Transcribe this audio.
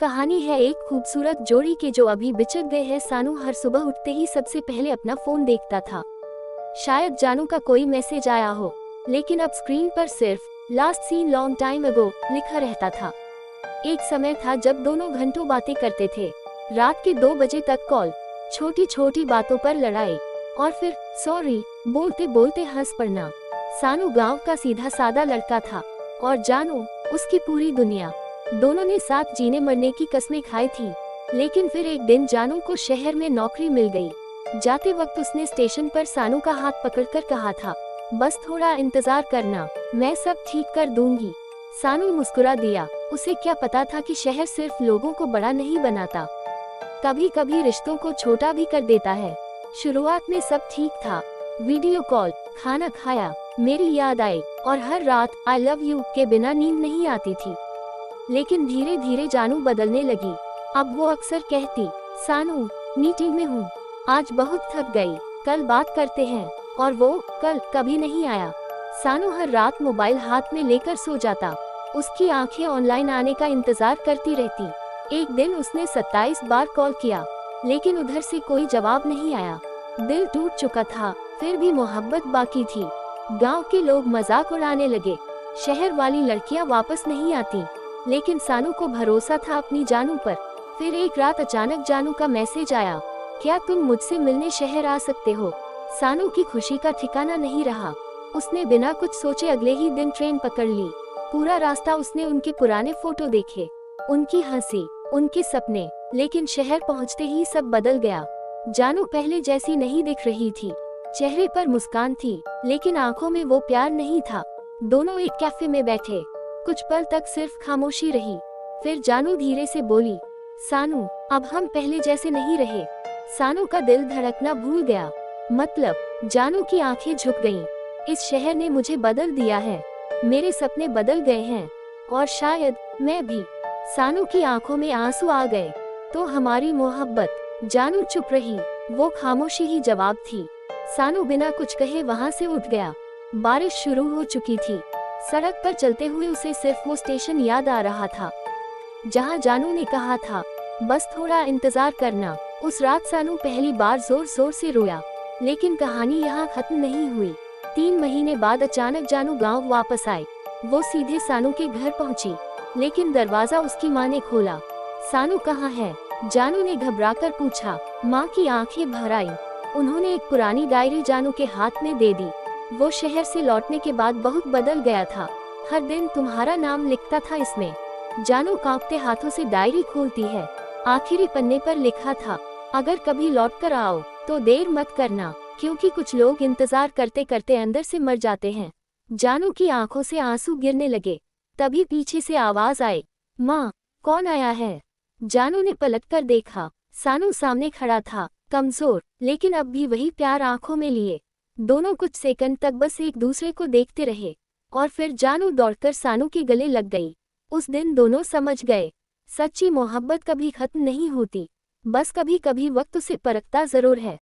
कहानी है एक खूबसूरत जोड़ी के जो अभी बिछड़ गए हैं। सानू हर सुबह उठते ही सबसे पहले अपना फोन देखता था। शायद जानू का कोई मैसेज आया हो, लेकिन अब स्क्रीन पर सिर्फ last seen long time ago लिखा रहता था। एक समय था जब दोनों घंटों बातें करते थे, रात के 2 बजे तक कॉल, छोटी छोटी बातों पर लड़ाई और फिर सॉरी बोलते बोलते हंस पड़ना। सानू गांव का सीधा सादा लड़का था और जानू उसकी पूरी दुनिया। दोनों ने साथ जीने मरने की कस्में खाई थी, लेकिन फिर एक दिन जानू को शहर में नौकरी मिल गई। जाते वक्त उसने स्टेशन पर सानू का हाथ पकड़कर कहा था, बस थोड़ा इंतजार करना, मैं सब ठीक कर दूंगी। सानू मुस्कुरा दिया। उसे क्या पता था कि शहर सिर्फ लोगों को बड़ा नहीं बनाता, कभी कभी रिश्तों को छोटा भी कर देता है। शुरुआत में सब ठीक था, वीडियो कॉल, खाना खाया, मेरी याद आई और हर रात आई लव यू के बिना नींद नहीं आती थी। लेकिन धीरे धीरे जानू बदलने लगी। अब वो अक्सर कहती, सानू मीटिंग में हूँ, आज बहुत थक गई, कल बात करते हैं, और वो कल कभी नहीं आया। सानू हर रात मोबाइल हाथ में लेकर सो जाता। उसकी आंखें ऑनलाइन आने का इंतजार करती रहती। एक दिन उसने 27 बार कॉल किया, लेकिन उधर से कोई जवाब नहीं आया। दिल टूट चुका था, फिर भी मोहब्बत बाकी थी। गांव के लोग मजाक उड़ाने लगे, शहर वाली लड़कियां वापस नहीं आती, लेकिन सानू को भरोसा था अपनी जानू पर। फिर एक रात अचानक जानू का मैसेज आया, क्या तुम मुझसे मिलने शहर आ सकते हो? सानू की खुशी का ठिकाना नहीं रहा। उसने बिना कुछ सोचे अगले ही दिन ट्रेन पकड़ ली। पूरा रास्ता उसने उनके पुराने फोटो देखे, उनकी हंसी, उनके सपने, लेकिन शहर पहुंचते ही सब बदल गया। जानू पहले जैसी नहीं दिख रही थी। चेहरे पर मुस्कान थी, लेकिन आंखों में वो प्यार नहीं था। दोनों एक कैफे में बैठे, कुछ पल तक सिर्फ खामोशी रही। फिर जानू धीरे से बोली, सानू अब हम पहले जैसे नहीं रहे। सानू का दिल धड़कना भूल गया। मतलब जानू की आंखें झुक गईं। इस शहर ने मुझे बदल दिया है, मेरे सपने बदल गए हैं, और शायद मैं भी। सानू की आंखों में आंसू आ गए। तो हमारी मोहब्बत। जानू चुप रही, वो खामोशी ही जवाब थी। सानू बिना कुछ कहे वहां से उठ गया। बारिश शुरू हो चुकी थी। सड़क पर चलते हुए उसे सिर्फ वो स्टेशन याद आ रहा था जहां जानू ने कहा था, बस थोड़ा इंतजार करना। उस रात सानू पहली बार जोर जोर से रोया। लेकिन कहानी यहाँ खत्म नहीं हुई। 3 महीने बाद अचानक जानू गांव वापस आई। वो सीधे सानू के घर पहुंची, लेकिन दरवाजा उसकी माँ ने खोला। सानू कहाँ है? जानू ने घबराकर पूछा। माँ की आंखें भर आईं। उन्होंने एक पुरानी डायरी जानू के हाथ में दे दी। वो शहर से लौटने के बाद बहुत बदल गया था। हर दिन तुम्हारा नाम लिखता था इसमें। जानू कांपते हाथों से डायरी खोलती है। आखिरी पन्ने पर लिखा था, अगर कभी लौट कर आओ तो देर मत करना, क्योंकि कुछ लोग इंतजार करते करते अंदर से मर जाते हैं। जानू की आंखों से आंसू गिरने लगे। तभी पीछे से आवाज आई, माँ कौन आया है? जानू ने पलटकर देखा। सानू सामने खड़ा था, कमजोर, लेकिन अब भी वही प्यार आंखों में लिए। दोनों कुछ सेकंड तक बस एक दूसरे को देखते रहे, और फिर जानू दौड़कर सानू के गले लग गई। उस दिन दोनों समझ गए, सच्ची मोहब्बत कभी खत्म नहीं होती, बस कभी कभी वक्त उसे परखता जरूर है।